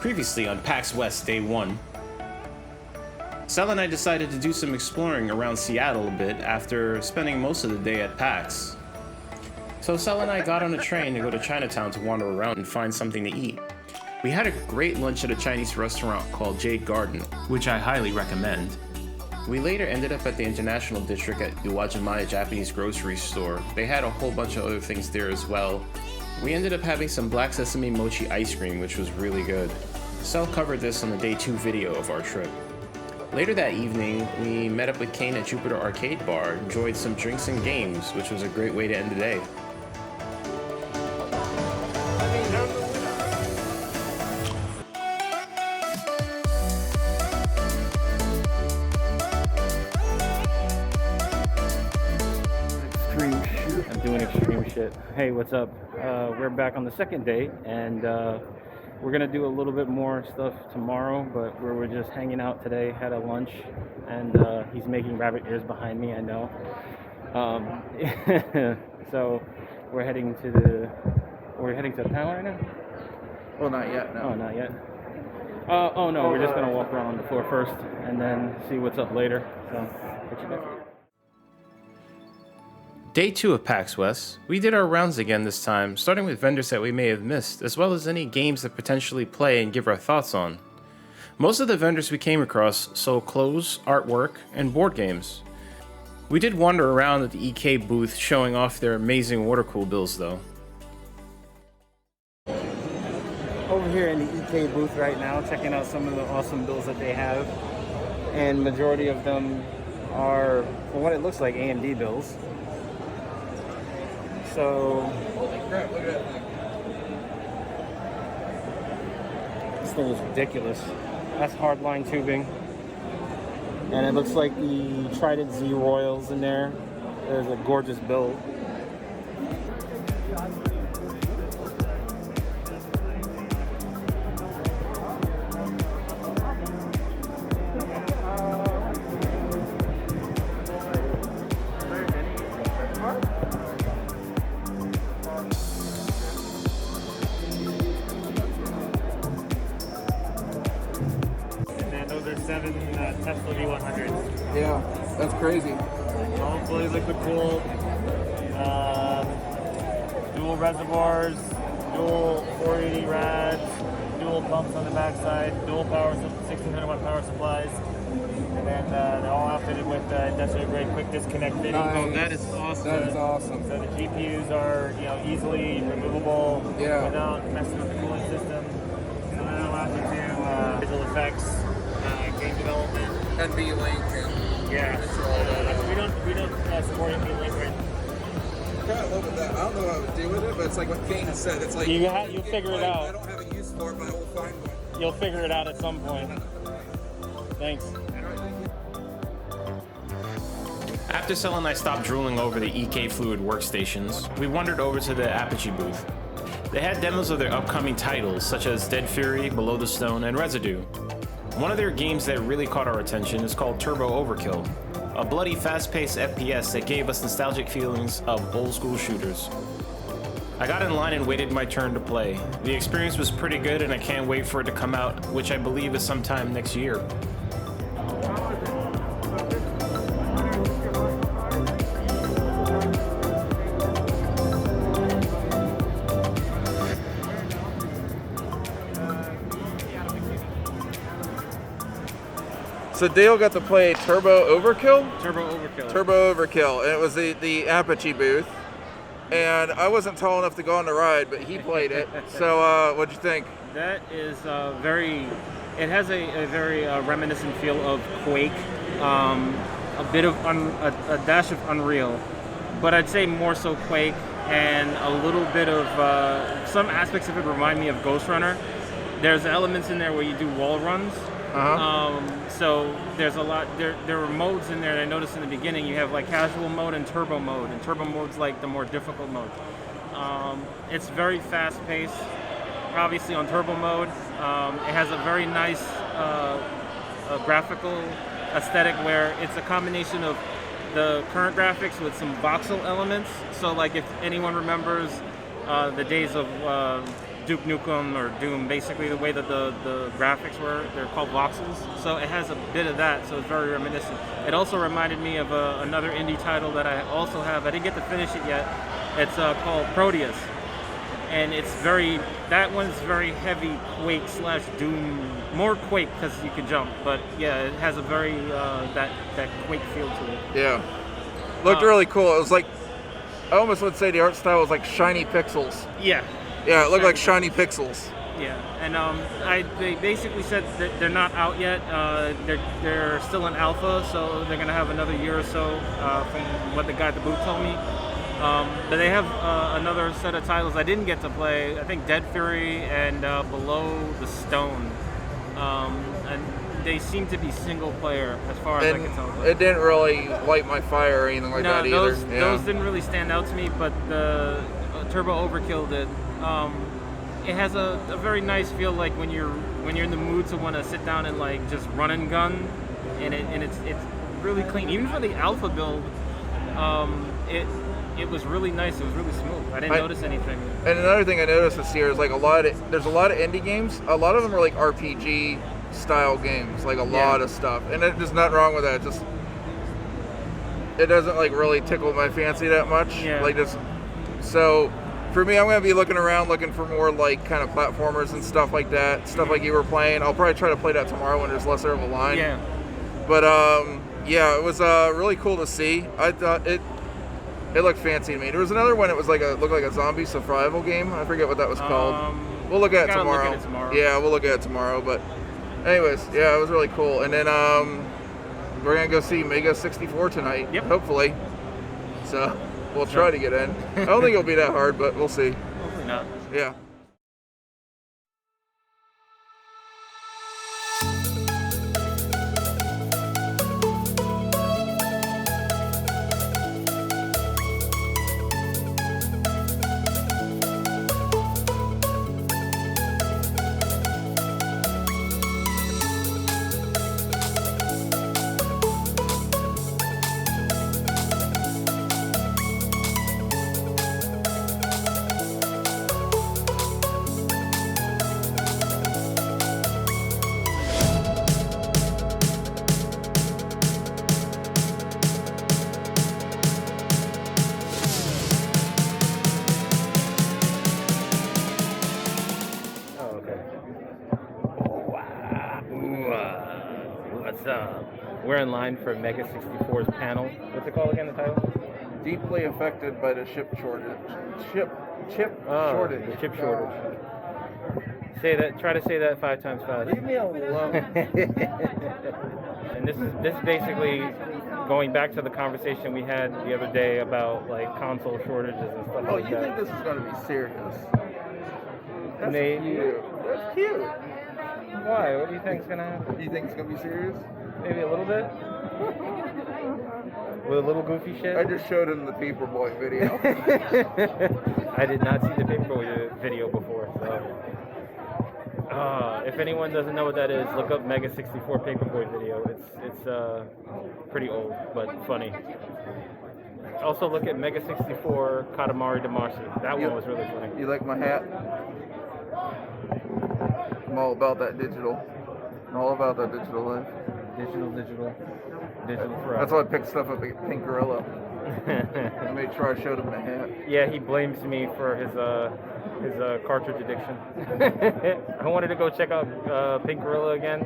Previously on PAX West Day 1, Sal and I decided to do some exploring around Seattle a bit after spending most of the day at PAX. So Sal and I got on a train to go to Chinatown to wander around and find something to eat. We had a great lunch at a Chinese restaurant called Jade Garden, which I highly recommend. We later ended up at the International District at Uwajimaya Japanese grocery store. They had a whole bunch of other things there as well. We ended up having some black sesame mochi ice cream, which was really good. Sal covered this on the Day 2 video of our trip. Later that evening, we met up with Kane at Jupiter Arcade Bar, enjoyed some drinks and games, which was a great way to end the day. I'm doing extreme shit. Hey, what's up? We're back on the second day, and we're gonna do a little bit more stuff tomorrow, but we're just hanging out today, had a lunch, and he's making rabbit ears behind me, I know. So we're heading to the panel right now? Well, not yet, no. Oh, not yet. Oh no, we're just gonna walk around on the floor first and then see what's up later. So, catch you guys later. Day 2 of PAX West, we did our rounds again this time, starting with vendors that we may have missed, as well as any games that potentially play and give our thoughts on. Most of the vendors we came across sold clothes, artwork, and board games. We did wander around at the EK booth showing off their amazing water-cooled bills though. Over here in the EK booth right now, checking out some of the awesome bills that they have, and majority of them are, for what it looks like, AMD bills. So, Holy crap, look at that thing. This thing is ridiculous. That's hardline tubing. And it looks like the Trident Z Royals in there. There's a gorgeous build. Seven Tesla V100s. Yeah, that's crazy. All fully liquid cooled, dual reservoirs, dual 480 rads, dual pumps on the backside, dual power 1600 watt power supplies, and then they're all outfitted with industrial grade quick disconnect fitting. Nice. Oh, that is awesome. That is awesome. So the GPUs are easily removable without messing with the cooling system. So that allows you to visual effects. Game development. NVLink and Yeah. We don't support NVLink right I kind of love it that. I don't know what I would do with it, but it's like what Kane has said. It's like you'll figure it out. I don't have a use for it, but I will find one. You'll figure it out at some point. Thanks. After Sal and I stopped drooling over the EK Fluid workstations, we wandered over to the Apogee booth. They had demos of their upcoming titles, such as Dead Fury, Below the Stone, and Residue. One of their games that really caught our attention is called Turbo Overkill, a bloody fast-paced FPS that gave us nostalgic feelings of old-school shooters. I got in line and waited my turn to play. The experience was pretty good and I can't wait for it to come out, which I believe is sometime next year. So Dale got to play Turbo Overkill? Turbo Overkill. Turbo Overkill, and it was the Apogee booth. And I wasn't tall enough to go on the ride, but he played it. So what'd you think? That is it has a very reminiscent feel of Quake, a bit of a dash of Unreal, but I'd say more so Quake, and a little bit of some aspects of it remind me of Ghost Runner. There's elements in there where you do wall runs. So there's a lot. There are modes in there that I noticed in the beginning. You have like casual mode and turbo mode, and turbo mode's like the more difficult mode. It's very fast paced. Obviously on turbo mode, it has a very nice graphical aesthetic where it's a combination of the current graphics with some voxel elements. So like if anyone remembers the days of Duke Nukem or Doom, basically the way that the graphics were. They're called voxels, so it has a bit of that, so it's very reminiscent. It also reminded me of another indie title that I also have. I didn't get to finish it yet. It's called Proteus, and that one's very heavy Quake / Doom, more Quake because you can jump, but yeah, it has a very that Quake feel to it. Yeah. Looked really cool. It was like, I almost would say the art style was like shiny pixels. Yeah. Yeah, it looked like shiny pixels. Yeah, and they basically said that they're not out yet. They're still in alpha, so they're gonna have another year or so, from what the guy at the booth told me. But they have another set of titles I didn't get to play. I think Dead Fury and Below the Stone, and they seem to be single player as far as I can tell. It didn't really light my fire or anything like that either. Those didn't really stand out to me, but the Turbo Overkill did. It has a very nice feel, like when you're in the mood to want to sit down and like just run and gun, and it's really clean. Even for the alpha build, it was really nice. It was really smooth. I didn't notice anything. And another thing I noticed this year is like there's a lot of indie games. A lot of them are like RPG style games, like a lot of stuff. And there's nothing wrong with that. Just it doesn't like really tickle my fancy that much. Yeah. Like just so. For me, I'm going to be looking around, looking for more like kind of platformers and stuff like that. Stuff like you were playing. I'll probably try to play that tomorrow when there's lesser of a line. Yeah. But yeah, it was really cool to see. I thought it looked fancy to me. There was another one. It was looked like a zombie survival game. I forget what that was called. We'll look at it tomorrow. Look at it tomorrow. Yeah, we'll look at it tomorrow. But anyways, yeah, it was really cool. And then we're gonna go see Mega 64 tonight. Yep. Hopefully. So. We'll try to get in. I don't think it'll be that hard, but we'll see. Hopefully not. Yeah. What's up? We're in line for Mega 64's panel. What's it called again, the title? Deeply affected by the chip shortage. Chip shortage. The chip shortage. Say that. Try to say that 5 times fast. Leave me alone. And this is basically going back to the conversation we had the other day about like console shortages and stuff Oh, like you that. think this is going to be serious? That's Maybe. cute. That's cute. Why? What do you think's gonna happen? You think it's going to be serious? Maybe a little bit. With a little goofy shit. I just showed him the Paperboy video. I did not see the Paperboy video before, so. If anyone doesn't know what that is, look up Mega 64 Paperboy video. It's pretty old, but funny. Also look at Mega 64 Katamari Damacy. That one was really funny. You like my hat? I'm all about that digital. I'm all about that digital life. Digital forever. That's why I picked stuff up at Pink Gorilla. I made sure I showed him the hat. Yeah, he blames me for his cartridge addiction. I wanted to go check out Pink Gorilla again,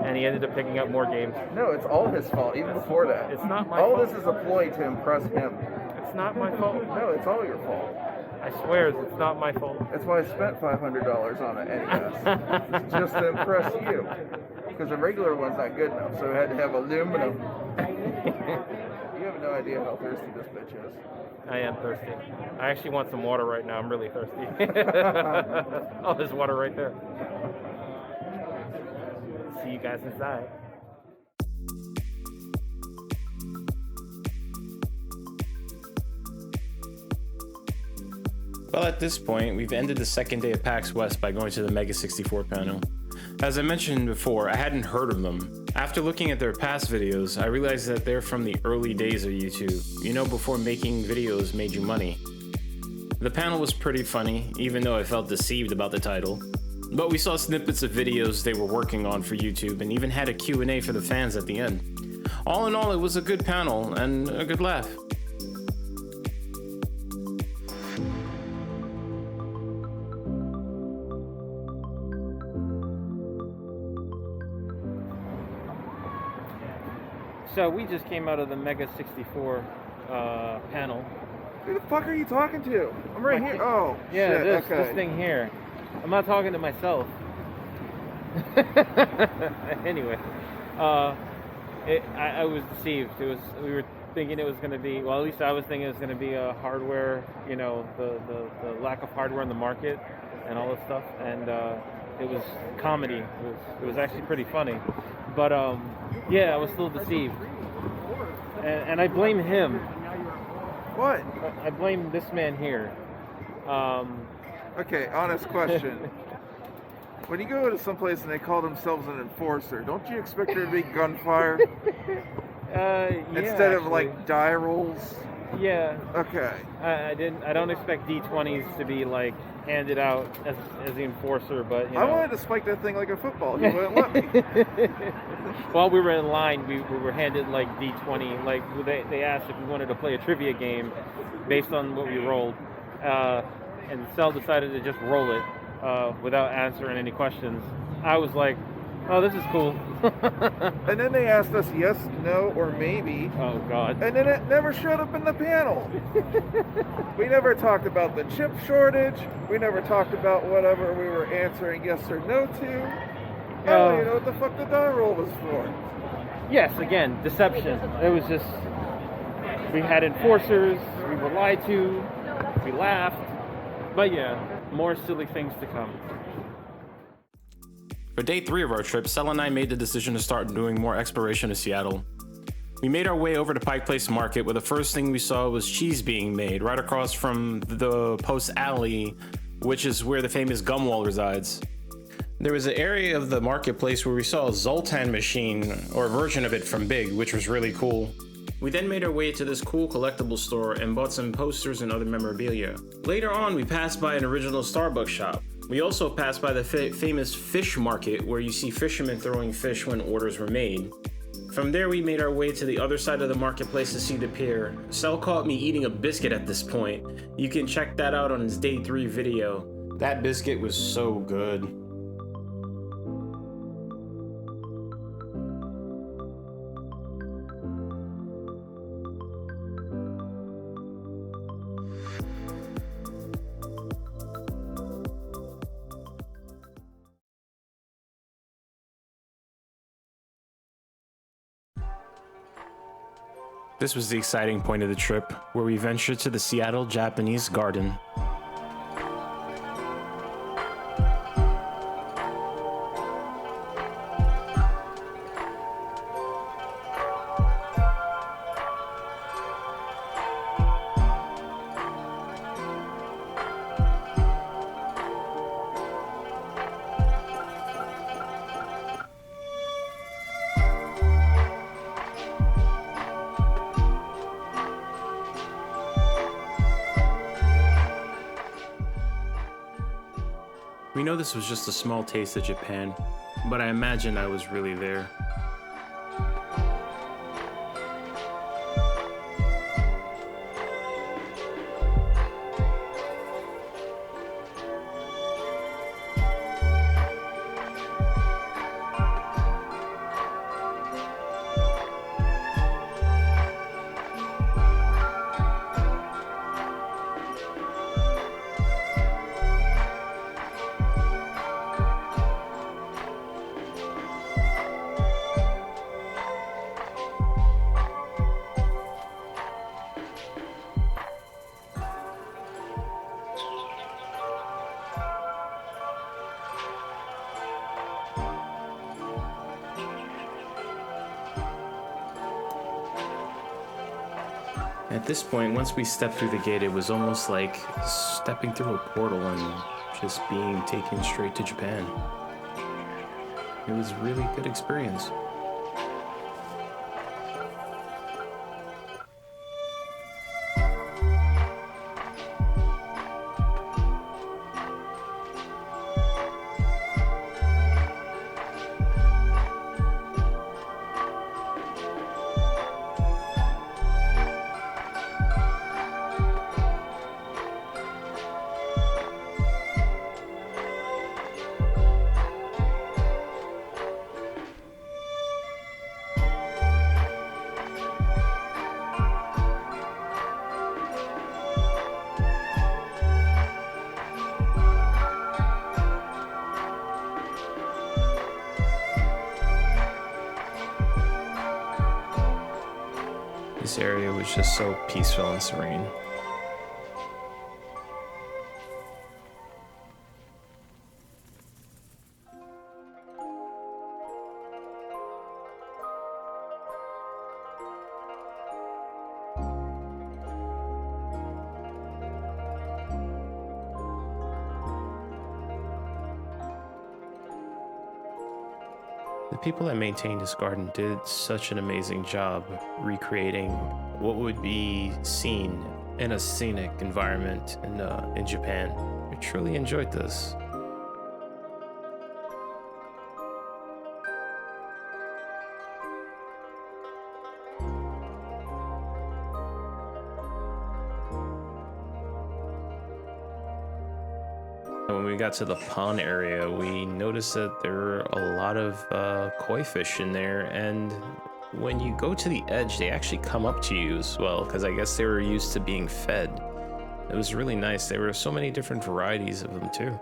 and he ended up picking up more games. No, it's all his fault, even before that. It's not my all fault. This is a ploy to impress him. It's not my fault. No, it's all your fault. I swear it's not my fault. That's why I spent $500 on an NES. Just to impress you. Because the regular one's not good enough, so I had to have aluminum. You have no idea how thirsty this bitch is. I am thirsty. I actually want some water right now. I'm really thirsty. Oh, there's water right there. See you guys inside. Well, at this point, we've ended the second day of PAX West by going to the Mega 64 panel. As I mentioned before, I hadn't heard of them. After looking at their past videos, I realized that they're from the early days of YouTube, you know, before making videos made you money. The panel was pretty funny, even though I felt deceived about the title. But we saw snippets of videos they were working on for YouTube and even had a Q&A for the fans at the end. All in all, it was a good panel and a good laugh. So we just came out of the Mega 64 panel. Who the fuck are you talking to? I'm right here. Oh, Yeah, shit. this thing here. I'm not talking to myself. Anyway, I was deceived. We were thinking it was going to be, well, at least I was thinking it was going to be a hardware, you know, the lack of hardware in the market and all this stuff, and it was comedy. It was actually pretty funny, but yeah, I was still deceived, and I blame him. What? I blame this man here. Okay, honest question. When you go to someplace and they call themselves an enforcer, don't you expect there to be gunfire? Yeah, Instead of actually. like die rolls? Yeah. Okay. I don't expect D20s to be like handed out as the enforcer, but you know. I wanted to spike that thing like a football. You wouldn't let me. While we were in line, we were handed like D20. Like they asked if we wanted to play a trivia game based on what we rolled, and Cell decided to just roll it without answering any questions. I was like, oh, this is cool. And then they asked us yes, no, or maybe. Oh God. And then it never showed up in the panel. We never talked about the chip shortage. We never talked about whatever we were answering yes or no to. Oh, you know what the fuck the die roll was for. Yes, again, deception. It was just, we had enforcers, we were lied to, we laughed. But yeah, more silly things to come. For day 3 of our trip, Sel and I made the decision to start doing more exploration of Seattle. We made our way over to Pike Place Market, where the first thing we saw was cheese being made right across from the Post Alley, which is where the famous Gumwall resides. There was an area of the marketplace where we saw a Zoltan machine, or a version of it from Big, which was really cool. We then made our way to this cool collectible store and bought some posters and other memorabilia. Later on, we passed by an original Starbucks shop. We also passed by the famous fish market, where you see fishermen throwing fish when orders were made. From there, we made our way to the other side of the marketplace to see the pier. Cell caught me eating a biscuit at this point. You can check that out on his day 3 video. That biscuit was so good. This was the exciting point of the trip, where we ventured to the Seattle Japanese Garden. We know this was just a small taste of Japan, but I imagine I was really there. At this point, once we stepped through the gate, it was almost like stepping through a portal and just being taken straight to Japan. It was a really good experience. This area was just so peaceful and serene. The people that maintained this garden did such an amazing job recreating what would be seen in a scenic environment in Japan. I truly enjoyed this. When we got to the pond area, we noticed that there were a lot of koi fish in there, and when you go to the edge, they actually come up to you as well, because I guess they were used to being fed. It was really nice. There were so many different varieties of them too.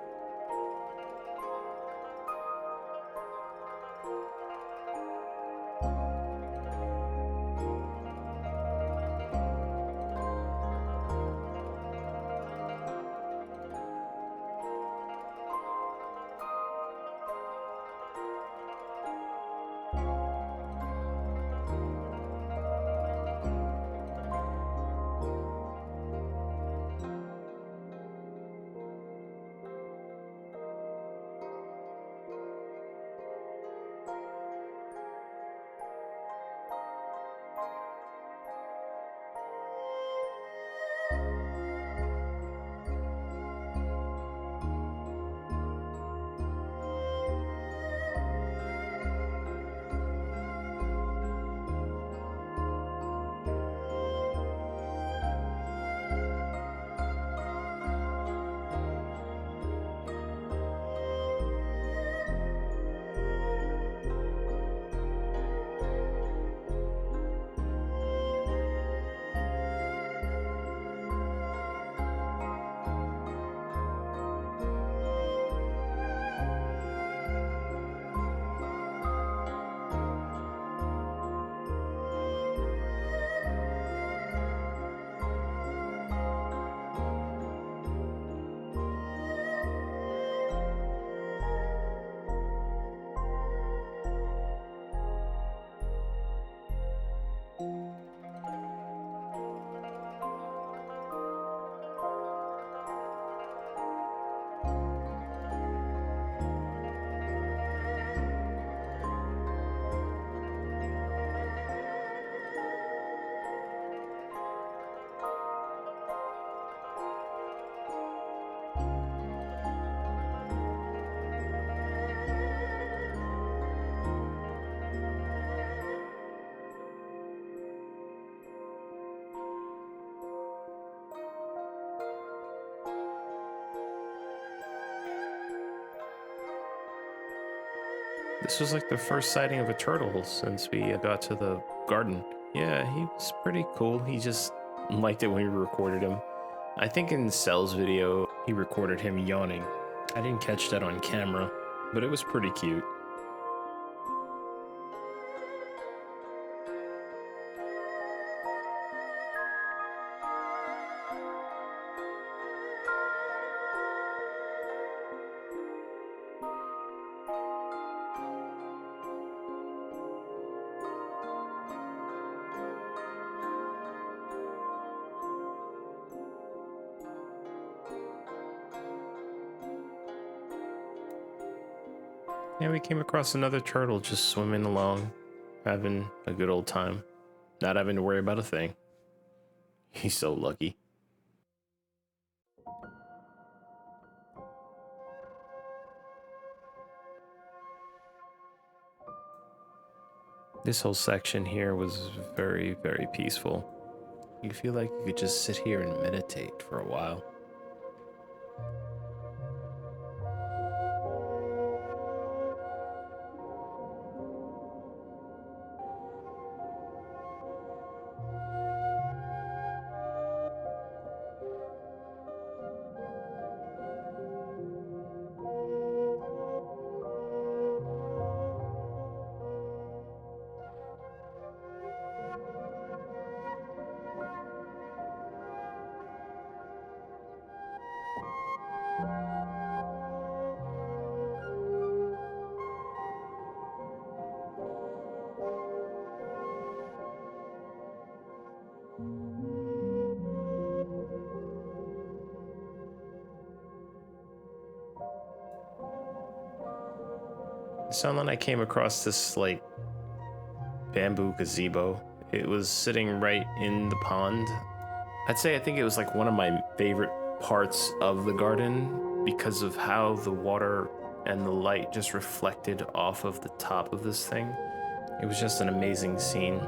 This was like the first sighting of a turtle since we got to the garden. Yeah, he was pretty cool. He just liked it when we recorded him. I think in Cell's video, he recorded him yawning. I didn't catch that on camera, but it was pretty cute. Yeah, we came across another turtle just swimming along, having a good old time, not having to worry about a thing. He's so lucky. This whole section here was very, very peaceful. You feel like you could just sit here and meditate for a while. Sal and I came across this like bamboo gazebo. It was sitting right in the pond. I'd say I think it was like one of my favorite parts of the garden because of how the water and the light just reflected off of the top of this thing. It was just an amazing scene.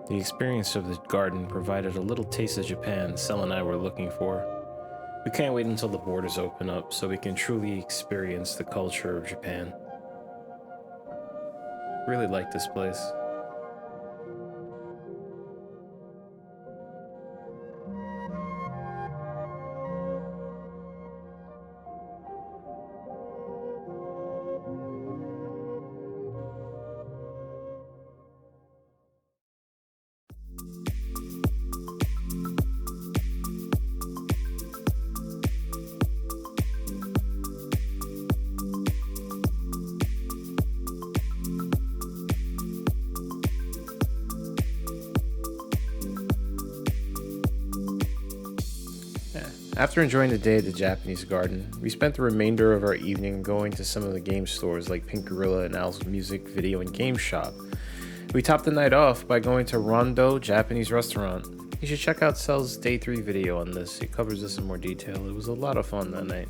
The experience of the garden provided a little taste of Japan Sel and I were looking for. We can't wait until the borders open up so we can truly experience the culture of Japan. Really like this place. After enjoying the day at the Japanese garden, we spent the remainder of our evening going to some of the game stores like Pink Gorilla and Al's Music, Video, and Game Shop. We topped the night off by going to Rondo Japanese Restaurant. You should check out Sel's Day 3 video on this. It covers this in more detail. It was a lot of fun that night.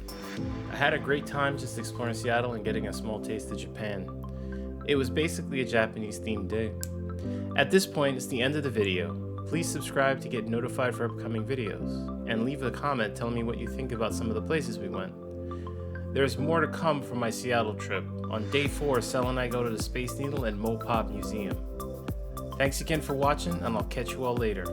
I had a great time just exploring Seattle and getting a small taste of Japan. It was basically a Japanese themed day. At this point, it's the end of the video. Please subscribe to get notified for upcoming videos, and leave a comment telling me what you think about some of the places we went. There's more to come from my Seattle trip. On day 4, Sel and I go to the Space Needle and Mopop Museum. Thanks again for watching, and I'll catch you all later.